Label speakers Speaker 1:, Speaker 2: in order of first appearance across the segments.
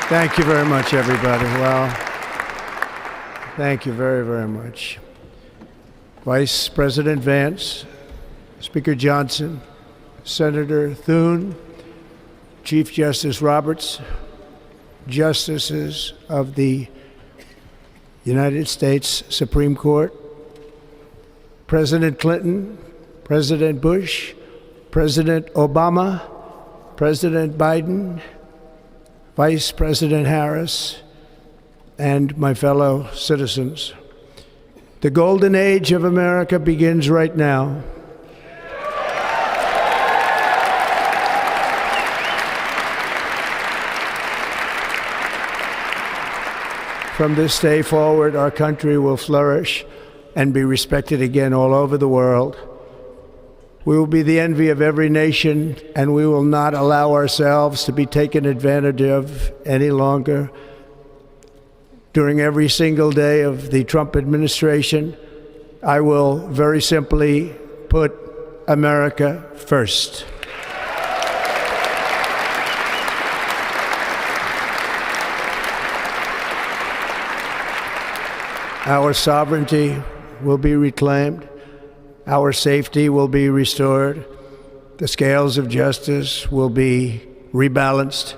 Speaker 1: Thank you very much, everybody. Well, thank you very, very much. Vice President Vance, Speaker Johnson, Senator Thune, Chief Justice Roberts, Justices of the United States Supreme Court, President Clinton, President Bush, President Obama, President Biden, Vice President Harris, and my fellow citizens. The golden age of America begins right now. From this day forward, our country will flourish and be respected again all over the world. We will be the envy of every nation, and we will not allow ourselves to be taken advantage of any longer. During every single day of the Trump administration, I will very simply put America first. Our sovereignty will be reclaimed. Our safety will be restored. The scales of justice will be rebalanced.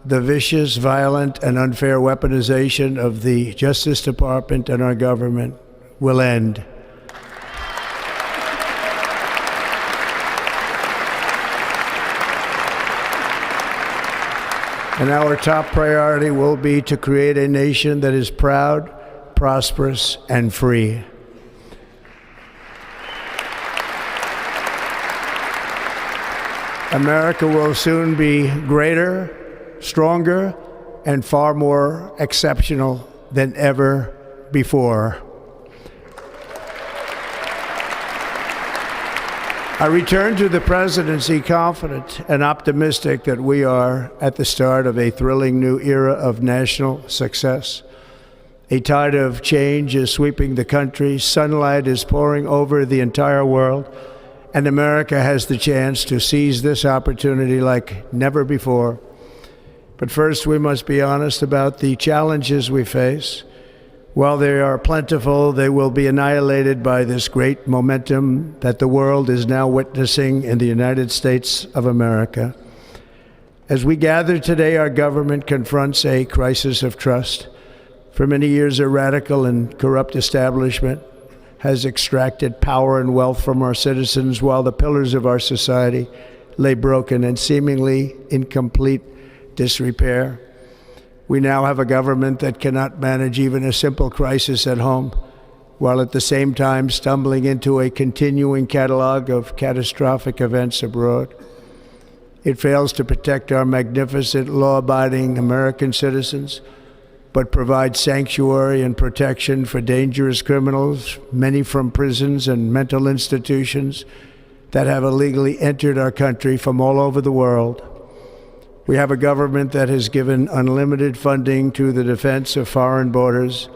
Speaker 1: The vicious, violent, and unfair weaponization of the Justice Department and our government will end. And our top priority will be to create a nation that is proud, prosperous, and free. America will soon be greater, stronger, and far more exceptional than ever before. I return to the presidency confident and optimistic that we are at the start of a thrilling new era of national success. A tide of change is sweeping the country, sunlight is pouring over the entire world, and America has the chance to seize this opportunity like never before. But first, we must be honest about the challenges we face. While they are plentiful, they will be annihilated by this great momentum that the world is now witnessing in the United States of America. As we gather today, our government confronts a crisis of trust. For many years, a radical and corrupt establishment has extracted power and wealth from our citizens while the pillars of our society lay broken and seemingly in complete disrepair. We now have a government that cannot manage even a simple crisis at home, while at the same time stumbling into a continuing catalog of catastrophic events abroad. It fails to protect our magnificent, law-abiding American citizens, but provides sanctuary and protection for dangerous criminals, many from prisons and mental institutions that have illegally entered our country from all over the world. We have a government that has given unlimited funding to the defense of foreign borders,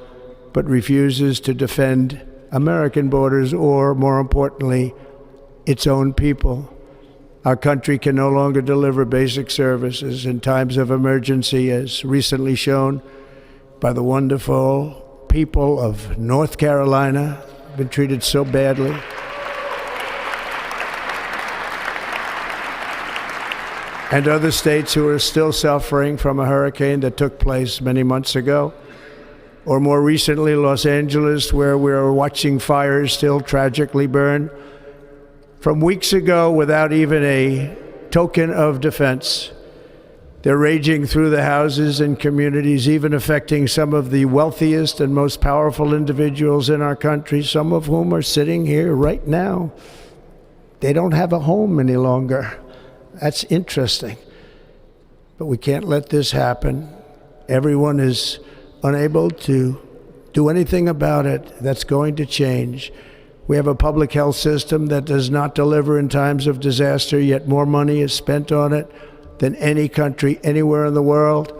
Speaker 1: but refuses to defend American borders or, more importantly, its own people. Our country can no longer deliver basic services in times of emergency, as recently shown by the wonderful people of North Carolina, been treated so badly. And other states who are still suffering from a hurricane that took place many months ago. Or more recently, Los Angeles, where we are watching fires still tragically burn from weeks ago without even a token of defense. They're raging through the houses and communities, even affecting some of the wealthiest and most powerful individuals in our country, some of whom are sitting here right now. They don't have a home any longer. That's interesting. But we can't let this happen. Everyone is unable to do anything about it. That's going to change. We have a public health system that does not deliver in times of disaster, yet more money is spent on it than any country anywhere in the world.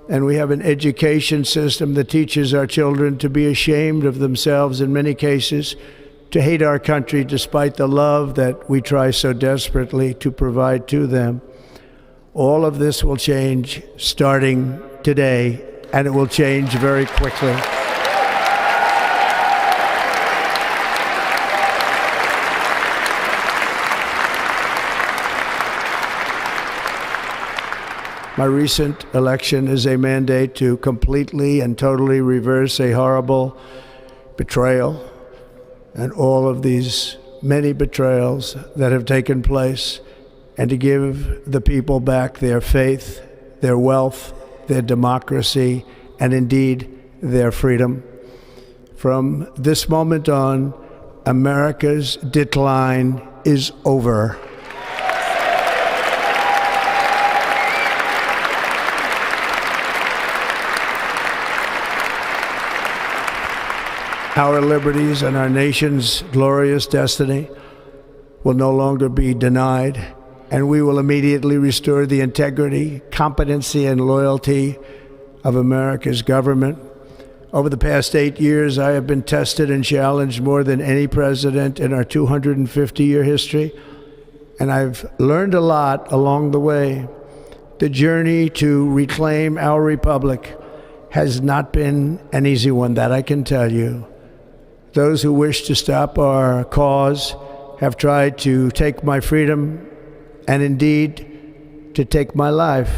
Speaker 1: And we have an education system that teaches our children to be ashamed of themselves in many cases, to hate our country despite the love that we try so desperately to provide to them. All of this will change starting today, and it will change very quickly. My recent election is a mandate to completely and totally reverse a horrible betrayal and all of these many betrayals that have taken place, and to give the people back their faith, their wealth, their democracy, and indeed their freedom. From this moment on, America's decline is over. Our liberties and our nation's glorious destiny will no longer be denied, and we will immediately restore the integrity, competency, and loyalty of America's government. Over the past 8 years, I have been tested and challenged more than any president in our 250-year history, and I've learned a lot along the way. The journey to reclaim our republic has not been an easy one, that I can tell you. Those who wish to stop our cause have tried to take my freedom and indeed to take my life.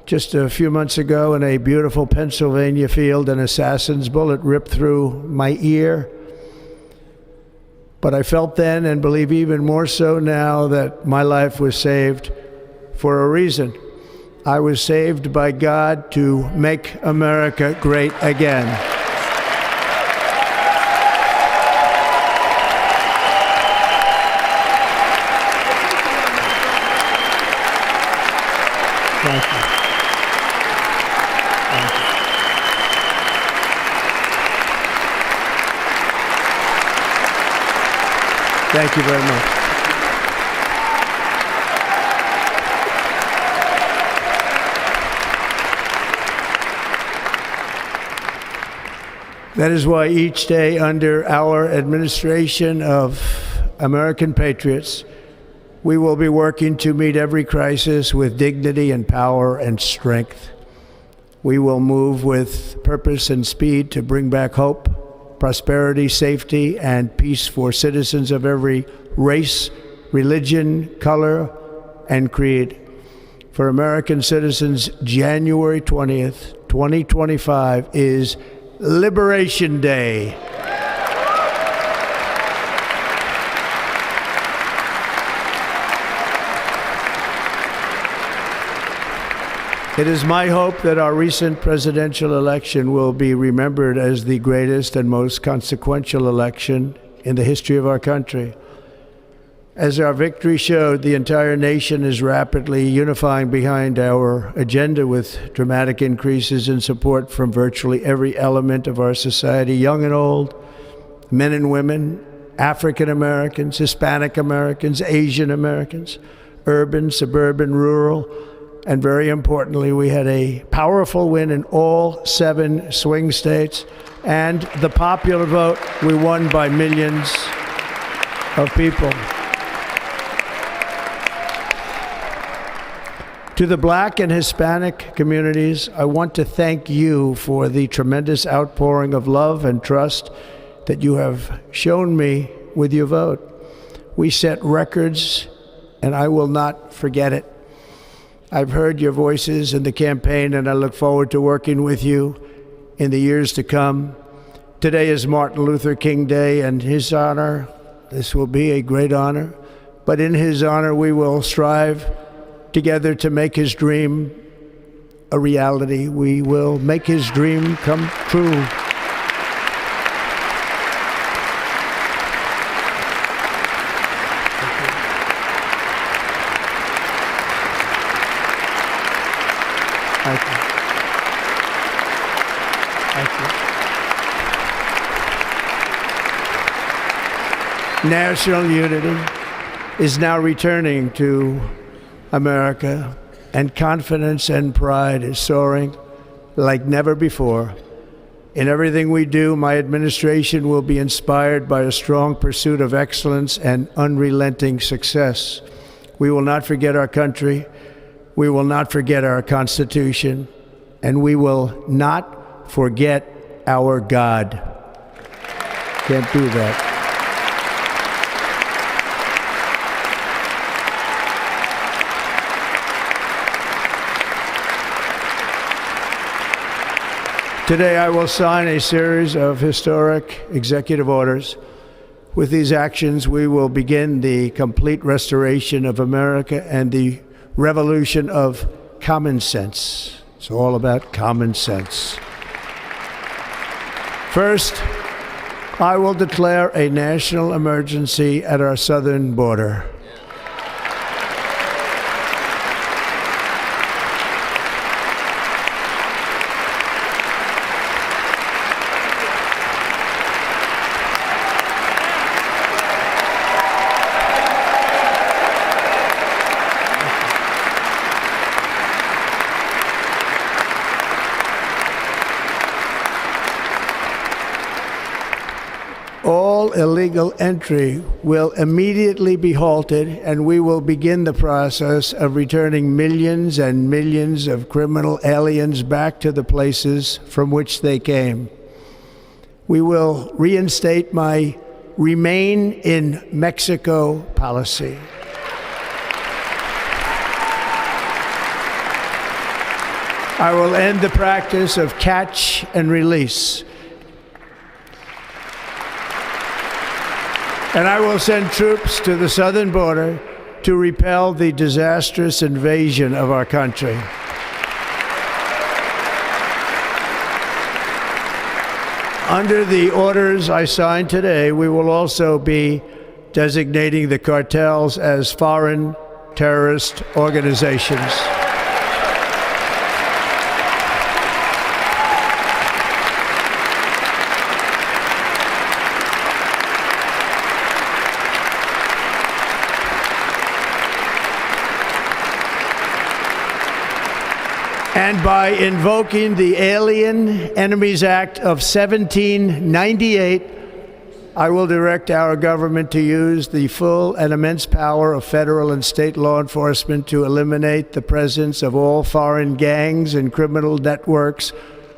Speaker 1: Just a few months ago in a beautiful Pennsylvania field, an assassin's bullet ripped through my ear. But I felt then, and believe even more so now, that my life was saved for a reason. I was saved by God to make America great again. Thank you. Thank you. Thank you very much. That is why each day under our administration of American patriots, we will be working to meet every crisis with dignity and power and strength. We will move with purpose and speed to bring back hope, prosperity, safety, and peace for citizens of every race, religion, color, and creed. For American citizens, January 20th, 2025 is Liberation Day. It is my hope that our recent presidential election will be remembered as the greatest and most consequential election in the history of our country. As our victory showed, the entire nation is rapidly unifying behind our agenda with dramatic increases in support from virtually every element of our society, young and old, men and women, African Americans, Hispanic Americans, Asian Americans, urban, suburban, rural. And very importantly, we had a powerful win in all 7 swing states. And the popular vote, we won by millions of people. To the Black and Hispanic communities, I want to thank you for the tremendous outpouring of love and trust that you have shown me with your vote. We set records, and I will not forget it. I've heard your voices in the campaign, and I look forward to working with you in the years to come. Today is Martin Luther King Day, and his honor, this will be a great honor, but in his honor we will strive together to make his dream a reality. We will make his dream come true. Thank you. Thank you. National unity is now returning to America, and confidence and pride is soaring like never before. In everything we do, my administration will be inspired by a strong pursuit of excellence and unrelenting success. We will not forget our country. We will not forget our Constitution, and we will not forget our God. Can't do that. Today, I will sign a series of historic executive orders. With these actions, we will begin the complete restoration of America and the revolution of common sense. It's all about common sense. First, I will declare a national emergency at our southern border. All illegal entry will immediately be halted, and we will begin the process of returning millions and millions of criminal aliens back to the places from which they came. We will reinstate my Remain in Mexico policy. I will end the practice of catch and release. And I will send troops to the southern border to repel the disastrous invasion of our country. Under the orders I signed today, we will also be designating the cartels as foreign terrorist organizations. And by invoking the Alien Enemies Act of 1798, I will direct our government to use the full and immense power of federal and state law enforcement to eliminate the presence of all foreign gangs and criminal networks,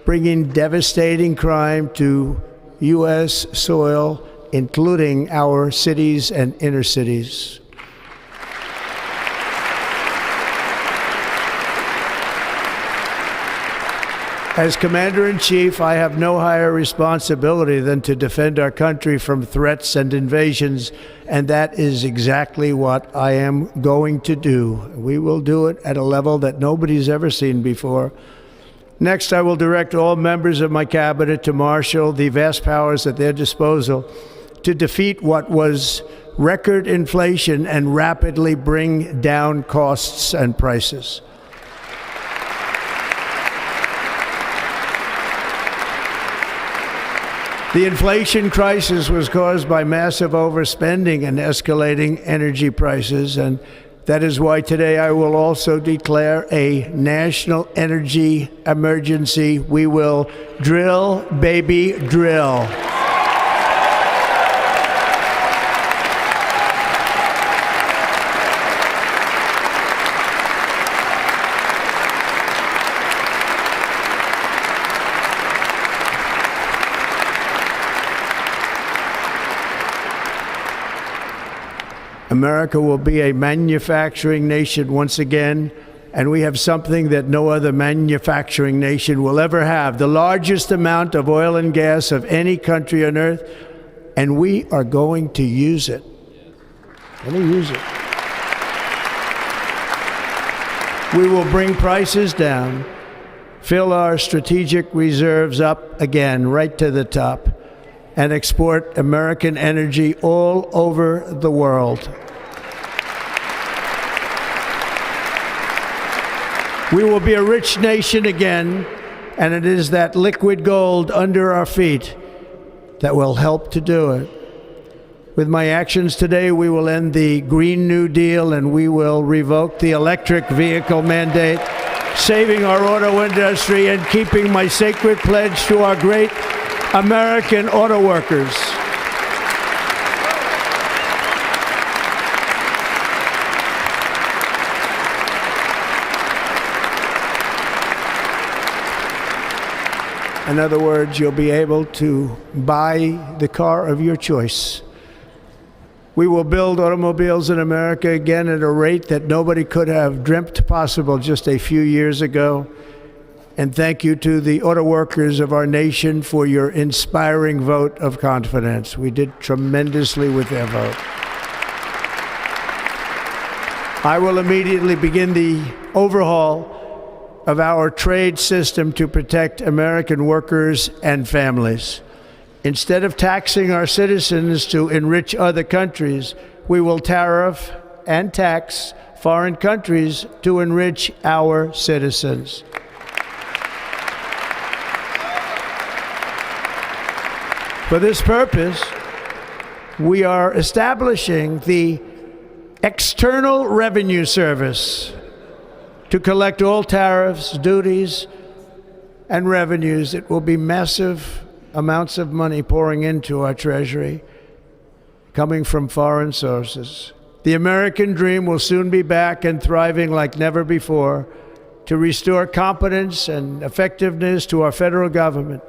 Speaker 1: bringing devastating crime to U.S. soil, including our cities and inner cities. As Commander-in-Chief, I have no higher responsibility than to defend our country from threats and invasions, and that is exactly what I am going to do. We will do it at a level that nobody's ever seen before. Next, I will direct all members of my cabinet to marshal the vast powers at their disposal to defeat what was record inflation and rapidly bring down costs and prices. The inflation crisis was caused by massive overspending and escalating energy prices, and that is why today I will also declare a national energy emergency. We will drill, baby, drill. America will be a manufacturing nation once again, and we have something that no other manufacturing nation will ever have, the largest amount of oil and gas of any country on earth, and we are going to use it. We will bring prices down, fill our strategic reserves up again, right to the top, and export American energy all over the world. We will be a rich nation again, and it is that liquid gold under our feet that will help to do it. With my actions today, we will end the Green New Deal, and we will revoke the electric vehicle mandate, saving our auto industry and keeping my sacred pledge to our great American auto workers. In other words, you'll be able to buy the car of your choice. We will build automobiles in America again at a rate that nobody could have dreamt possible just a few years ago. And thank you to the auto workers of our nation for your inspiring vote of confidence. We did tremendously with their vote. I will immediately begin the overhaul of our trade system to protect American workers and families. Instead of taxing our citizens to enrich other countries, we will tariff and tax foreign countries to enrich our citizens. For this purpose, we are establishing the External Revenue Service to collect all tariffs, duties, and revenues. It will be massive amounts of money pouring into our treasury, coming from foreign sources. The American dream will soon be back and thriving like never before to restore competence and effectiveness to our federal government.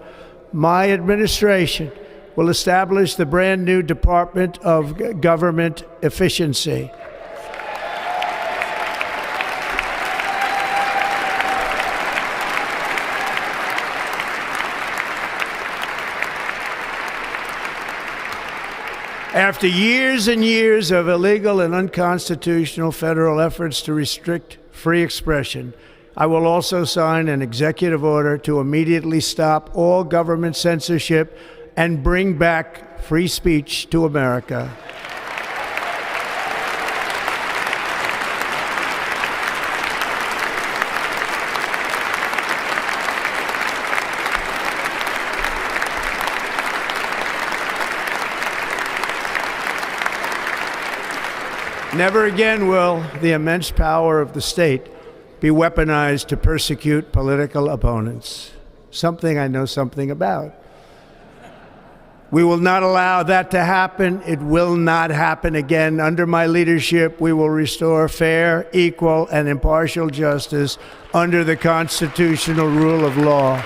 Speaker 1: My administration will establish the brand new Department of Government Efficiency. After years and years of illegal and unconstitutional federal efforts to restrict free expression, I will also sign an executive order to immediately stop all government censorship and bring back free speech to America. Never again will the immense power of the state be weaponized to persecute political opponents, something I know something about. We will not allow that to happen. It will not happen again. Under my leadership, we will restore fair, equal, and impartial justice under the constitutional rule of law.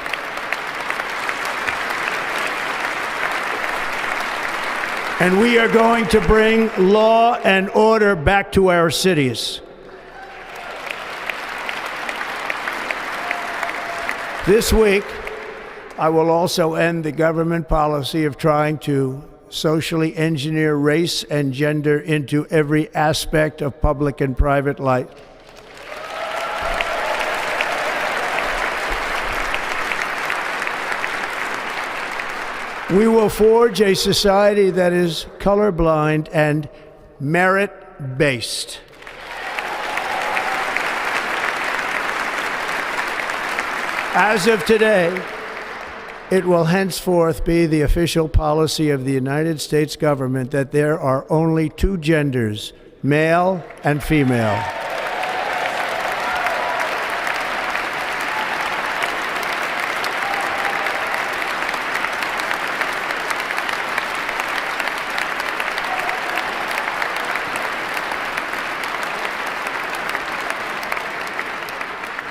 Speaker 1: And we are going to bring law and order back to our cities. This week, I will also end the government policy of trying to socially engineer race and gender into every aspect of public and private life. We will forge a society that is colorblind and merit-based. As of today, it will henceforth be the official policy of the United States government that there are only two genders, male and female.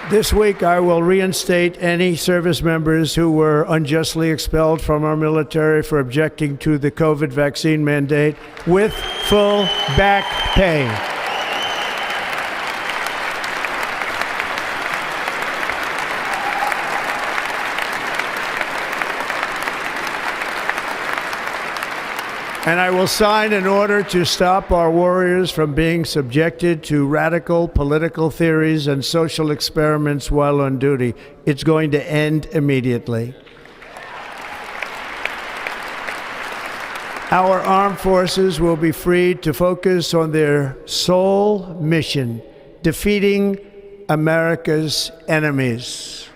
Speaker 1: This week, I will reinstate any service members who were unjustly expelled from our military for objecting to the COVID vaccine mandate with full back pay. And I will sign an order to stop our warriors from being subjected to radical political theories and social experiments while on duty. It's going to end immediately. Our armed forces will be freed to focus on their sole mission, defeating America's enemies.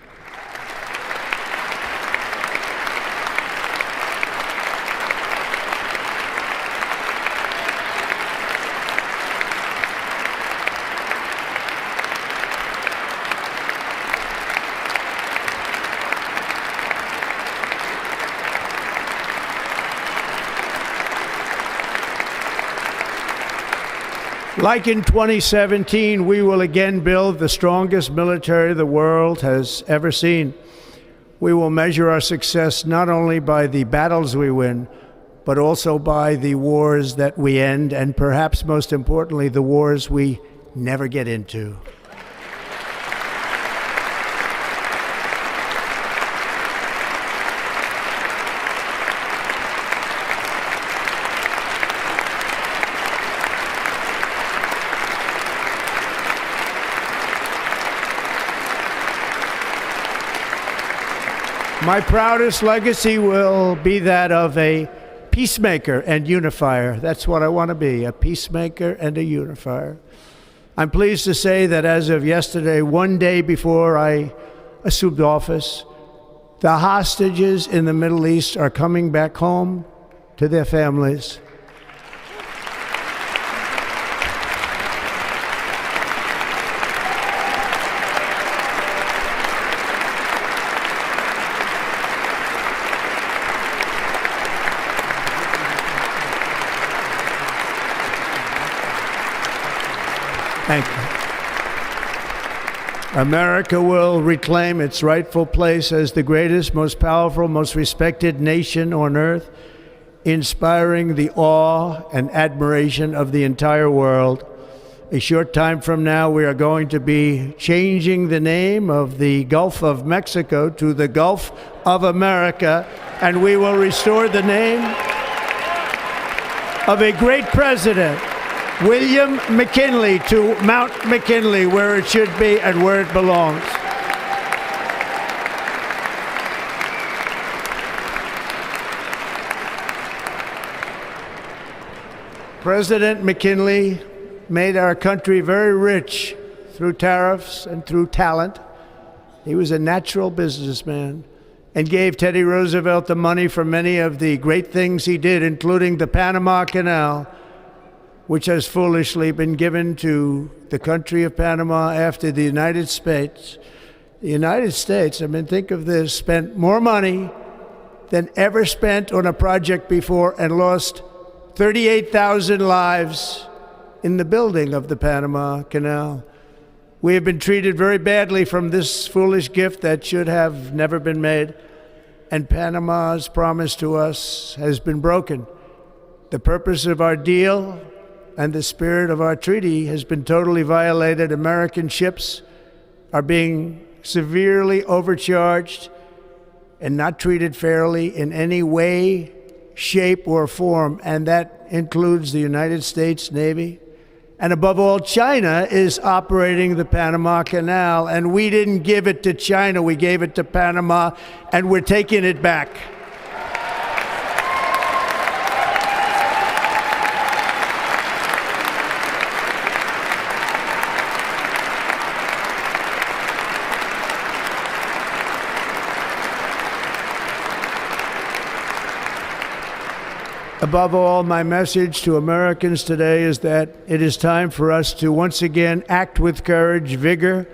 Speaker 1: Like in 2017, we will again build the strongest military the world has ever seen. We will measure our success not only by the battles we win, but also by the wars that we end, and perhaps most importantly, the wars we never get into. My proudest legacy will be that of a peacemaker and unifier. That's what I want to be, a peacemaker and a unifier. I'm pleased to say that as of yesterday, one day before I assumed office, the hostages in the Middle East are coming back home to their families. Thank you. America will reclaim its rightful place as the greatest, most powerful, most respected nation on earth, inspiring the awe and admiration of the entire world. A short time from now, we are going to be changing the name of the Gulf of Mexico to the Gulf of America, and we will restore the name of a great president, William McKinley, to Mount McKinley, where it should be and where it belongs. President McKinley made our country very rich through tariffs and through talent. He was a natural businessman and gave Teddy Roosevelt the money for many of the great things he did, including the Panama Canal, which has foolishly been given to the country of Panama after the United States. The United States, I mean, think of this, spent more money than ever spent on a project before and lost 38,000 lives in the building of the Panama Canal. We have been treated very badly from this foolish gift that should have never been made, and Panama's promise to us has been broken. The purpose of our deal and the spirit of our treaty has been totally violated. American ships are being severely overcharged and not treated fairly in any way, shape, or form, and that includes the United States Navy. And above all, China is operating the Panama Canal, and we didn't give it to China, we gave it to Panama, and we're taking it back. Above all, my message to Americans today is that it is time for us to once again act with courage, vigor,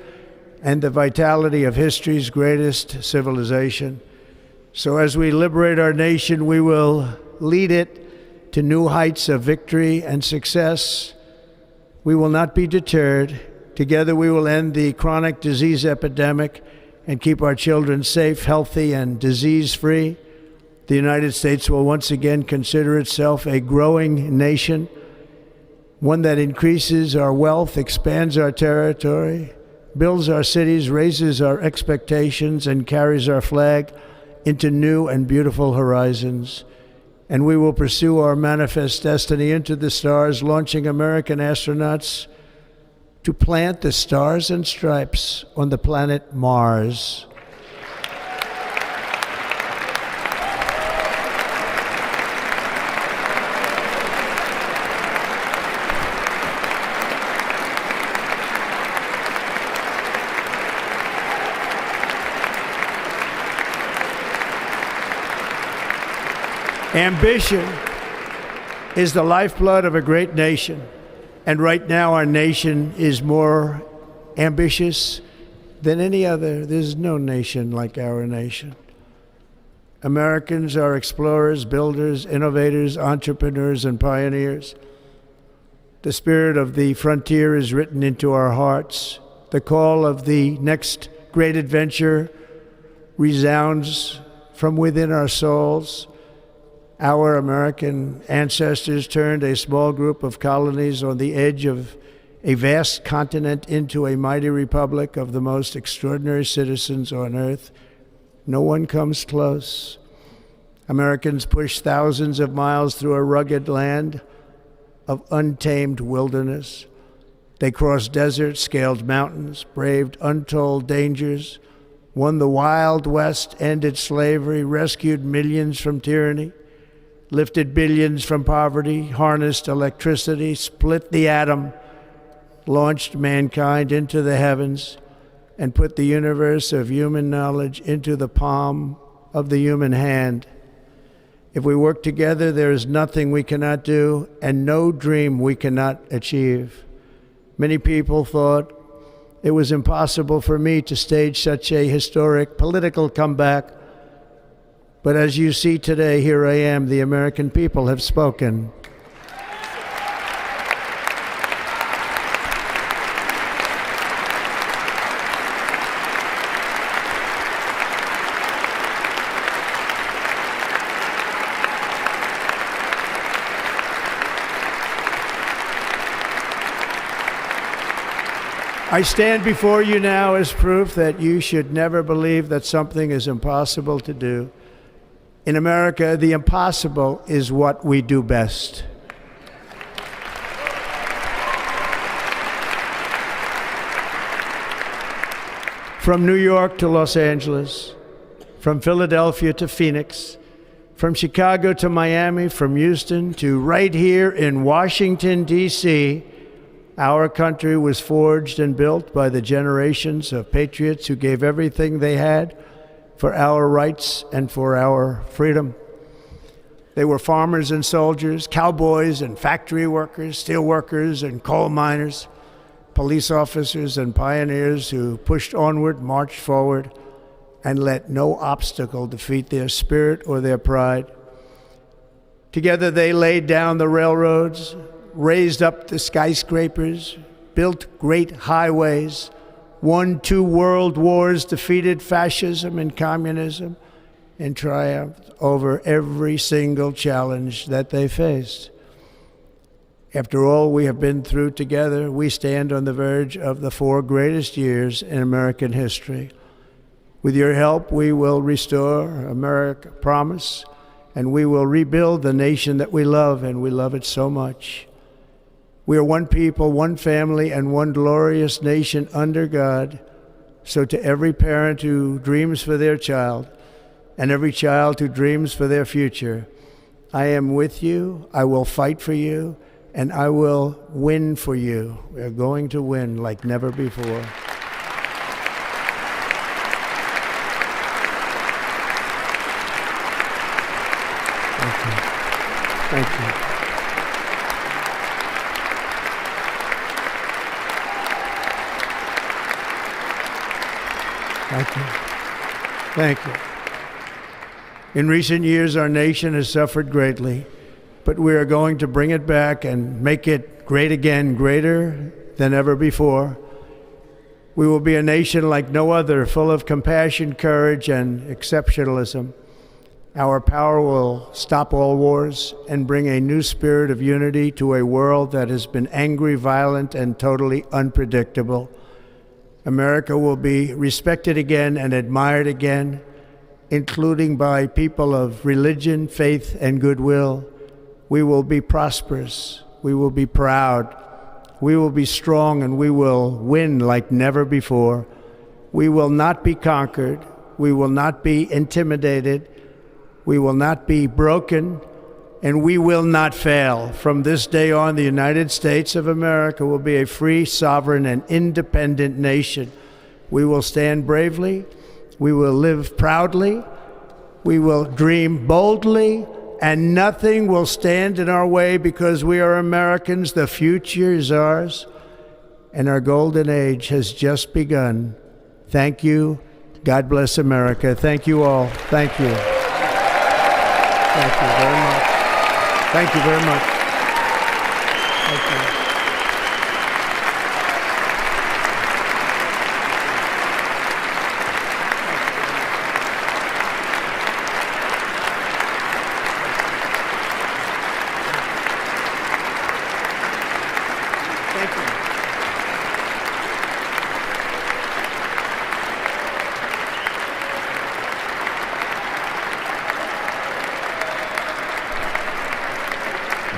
Speaker 1: and the vitality of history's greatest civilization. So as we liberate our nation, we will lead it to new heights of victory and success. We will not be deterred. Together we will end the chronic disease epidemic and keep our children safe, healthy, and disease-free. The United States will once again consider itself a growing nation, one that increases our wealth, expands our territory, builds our cities, raises our expectations, and carries our flag into new and beautiful horizons. And we will pursue our manifest destiny into the stars, launching American astronauts to plant the stars and stripes on the planet Mars. Ambition is the lifeblood of a great nation, and right now our nation is more ambitious than any other. There's no nation like our nation. Americans are explorers, builders, innovators, entrepreneurs, and pioneers. The spirit of the frontier is written into our hearts. The call of the next great adventure resounds from within our souls. Our American ancestors turned a small group of colonies on the edge of a vast continent into a mighty republic of the most extraordinary citizens on earth. No one comes close. Americans pushed thousands of miles through a rugged land of untamed wilderness. They crossed deserts, scaled mountains, braved untold dangers, won the Wild West, ended slavery, rescued millions from tyranny, lifted billions from poverty, harnessed electricity, split the atom, launched mankind into the heavens, and put the universe of human knowledge into the palm of the human hand. If we work together, there is nothing we cannot do and no dream we cannot achieve. Many people thought it was impossible for me to stage such a historic political comeback. But as you see today, here I am. The American people have spoken. I stand before you now as proof that you should never believe that something is impossible to do. In America, the impossible is what we do best. From New York to Los Angeles, from Philadelphia to Phoenix, from Chicago to Miami, from Houston to right here in Washington, D.C., our country was forged and built by the generations of patriots who gave everything they had for our rights and for our freedom. They were farmers and soldiers, cowboys and factory workers, steel workers and coal miners, police officers and pioneers who pushed onward, marched forward, and let no obstacle defeat their spirit or their pride. Together they laid down the railroads, raised up the skyscrapers, built great highways, won 2 world wars, defeated fascism and communism, and triumphed over every single challenge that they faced. After all we have been through together, we stand on the verge of the 4 greatest years in American history. With your help, we will restore America, promise, and we will rebuild the nation that we love, and we love it so much. We are one people, one family, and one glorious nation under God. So to every parent who dreams for their child, and every child who dreams for their future, I am with you, I will fight for you, and I will win for you. We are going to win like never before. Thank you. Thank you. Thank you. Thank you. In recent years, our nation has suffered greatly, but we are going to bring it back and make it great again, greater than ever before. We will be a nation like no other, full of compassion, courage, and exceptionalism. Our power will stop all wars and bring a new spirit of unity to a world that has been angry, violent, and totally unpredictable. America will be respected again and admired again, including by people of religion, faith, and goodwill. We will be prosperous. We will be proud. We will be strong, and we will win like never before. We will not be conquered. We will not be intimidated. We will not be broken, and we will not fail. From this day on, the United States of America will be a free, sovereign, and independent nation. We will stand bravely. We will live proudly. We will dream boldly, and nothing will stand in our way because we are Americans. The future is ours, and our golden age has just begun. Thank you. God bless America. Thank you all. Thank you. Thank you very much. Thank you very much. Thank you.